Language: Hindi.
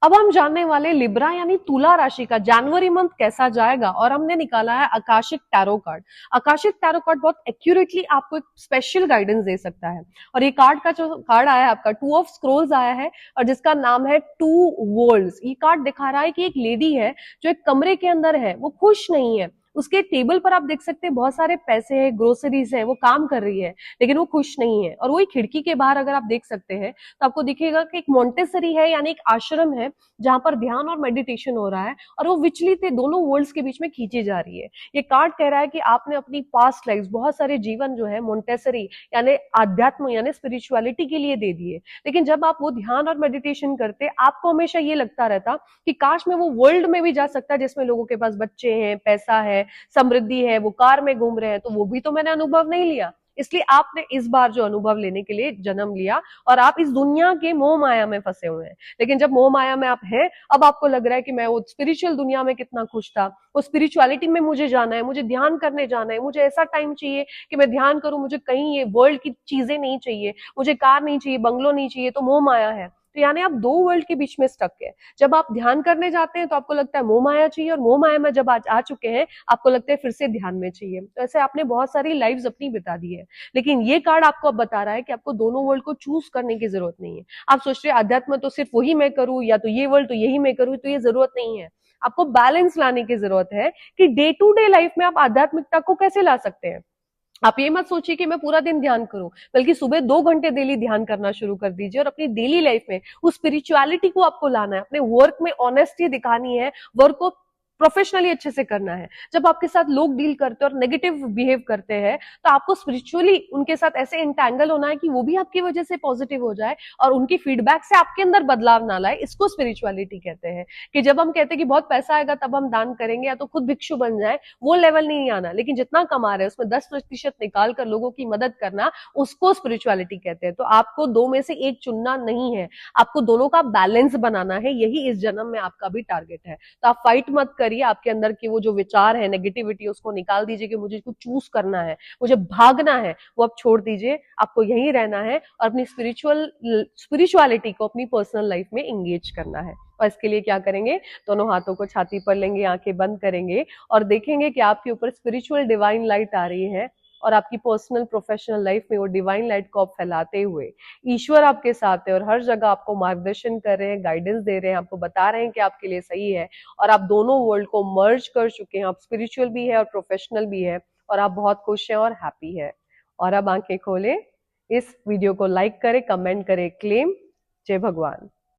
अब हम जानने वाले लिब्रा यानी तुला राशि का जनवरी मंथ कैसा जाएगा, और हमने निकाला है Akashic tarot card. Akashic tarot card बहुत एक्यूरेटली आपको एक स्पेशल गाइडेंस दे सकता है। और ये कार्ड का जो कार्ड आया है आपका टू ऑफ स्क्रोल्स आया है, और जिसका नाम है टू वर्ल्ड्स। ये कार्ड दिखा रहा है कि एक लेडी है जो एक कमरे के अंदर है, वो खुश नहीं है। उसके टेबल पर आप देख सकते हैं बहुत सारे पैसे हैं, ग्रोसरीज है, वो काम कर रही है लेकिन वो खुश नहीं है। और वही खिड़की के बाहर अगर आप देख सकते हैं तो आपको दिखेगा कि एक मोंटेसरी है यानी एक आश्रम है जहां पर ध्यान और मेडिटेशन हो रहा है, और वो विचलित दोनों वर्ल्ड्स के बीच में खींची जा रही है। ये कार्ड कह रहा है कि आपने अपनी पास्ट लाइफ बहुत सारे जीवन जो है मोंटेसरी यानी आध्यात्म यानी स्पिरिचुअलिटी के लिए दे दिए, लेकिन जब आप वो ध्यान और मेडिटेशन करते आपको हमेशा ये लगता रहता कि काश मैं वो वर्ल्ड में भी जा सकता जिसमें लोगों के पास बच्चे हैं, पैसा है, समृद्धि है, वो कार में घूम रहे हैं, तो वो भी तो मैंने अनुभव नहीं लिया। इसलिए आपने इस बार जो अनुभव लेने के लिए जन्म लिया, और आप इस दुनिया के मोह माया में फंसे हुए हैं। लेकिन जब मोह माया में आप हैं, अब आपको लग रहा है कि मैं वो स्पिरिचुअल दुनिया में कितना खुश था, वो स्पिरिचुअलिटी में मुझे जाना है, मुझे ध्यान करने जाना है, मुझे ऐसा टाइम चाहिए कि मैं ध्यान करूं, मुझे कहीं ये वर्ल्ड की चीजें नहीं चाहिए, मुझे कार नहीं चाहिए, बंगलो नहीं चाहिए, तो मोह माया है। तो यानी आप दो वर्ल्ड के बीच में स्टक है। जब आप ध्यान करने जाते हैं तो आपको लगता है मोह माया चाहिए, और मोह माया में जब आ चुके हैं आपको लगता है फिर से ध्यान में चाहिए। तो ऐसे आपने बहुत सारी लाइव्स अपनी बिता दी है। लेकिन ये कार्ड आपको अब बता रहा है कि आपको दोनों वर्ल्ड को चूज करने की जरूरत नहीं है। आप सोच रहे हैं अध्यात्म तो सिर्फ वही मैं करूं, या तो ये वर्ल्ड तो यही मैं करूं, तो ये जरूरत नहीं है। आपको बैलेंस लाने की जरूरत है कि डे टू डे लाइफ में आप आध्यात्मिकता को कैसे ला सकते हैं। आप ये मत सोचिए कि मैं पूरा दिन ध्यान करूं, बल्कि सुबह 2 घंटे डेली ध्यान करना शुरू कर दीजिए, और अपनी डेली लाइफ में उस स्पिरिचुअलिटी को आपको लाना है। अपने वर्क में ऑनेस्टी दिखानी है, वर्क को प्रोफेशनली अच्छे से करना है। जब आपके साथ लोग डील करते हैं और नेगेटिव बिहेव करते हैं, तो आपको स्पिरिचुअली उनके साथ ऐसे इंटैंगल होना है कि वो भी आपकी वजह से पॉजिटिव हो जाए, और उनकी फीडबैक से आपके अंदर बदलाव ना लाए। इसको स्पिरिचुअलिटी कहते हैं। कि जब हम कहते हैं कि बहुत पैसा आएगा तब हम दान करेंगे, या तो खुद भिक्षु बन जाए, वो लेवल नहीं आना। लेकिन जितना कमा रहे हैं उसमें 10% निकाल कर लोगों की मदद करना, उसको स्पिरिचुअलिटी कहते हैं। तो आपको दो में से एक चुनना नहीं है, आपको दोनों का बैलेंस बनाना है। यही इस जन्म में आपका भी टारगेट है। तो आप फाइट मत करिए, आपके अंदर की वो जो विचार है, नेगेटिविटी, उसको निकाल दीजिए कि मुझे कुछ चूज करना है, मुझे भागना है, वो आप छोड़ दीजिए। आपको यहीं रहना है और अपनी स्पिरिचुअलिटी को अपनी पर्सनल लाइफ में एंगेज करना है। और इसके लिए क्या करेंगे, दोनों हाथों को छाती पर लेंगे, आंखें बंद करेंगे, और देखेंगे कि आपके ऊपर स्पिरिचुअल डिवाइन लाइट आ रही है, और आपकी पर्सनल प्रोफेशनल लाइफ में वो डिवाइन लाइट को आप फैलाते हुए, ईश्वर आपके साथ है और हर जगह आपको मार्गदर्शन कर रहे हैं, गाइडेंस दे रहे हैं, आपको बता रहे हैं कि आपके लिए सही है, और आप दोनों वर्ल्ड को मर्ज कर चुके हैं। आप स्पिरिचुअल भी है और प्रोफेशनल भी है, और आप बहुत खुश हैं और हैप्पी है। और अब आंखें खोलें, इस वीडियो को लाइक करें, कमेंट करें, क्लेम। जय भगवान।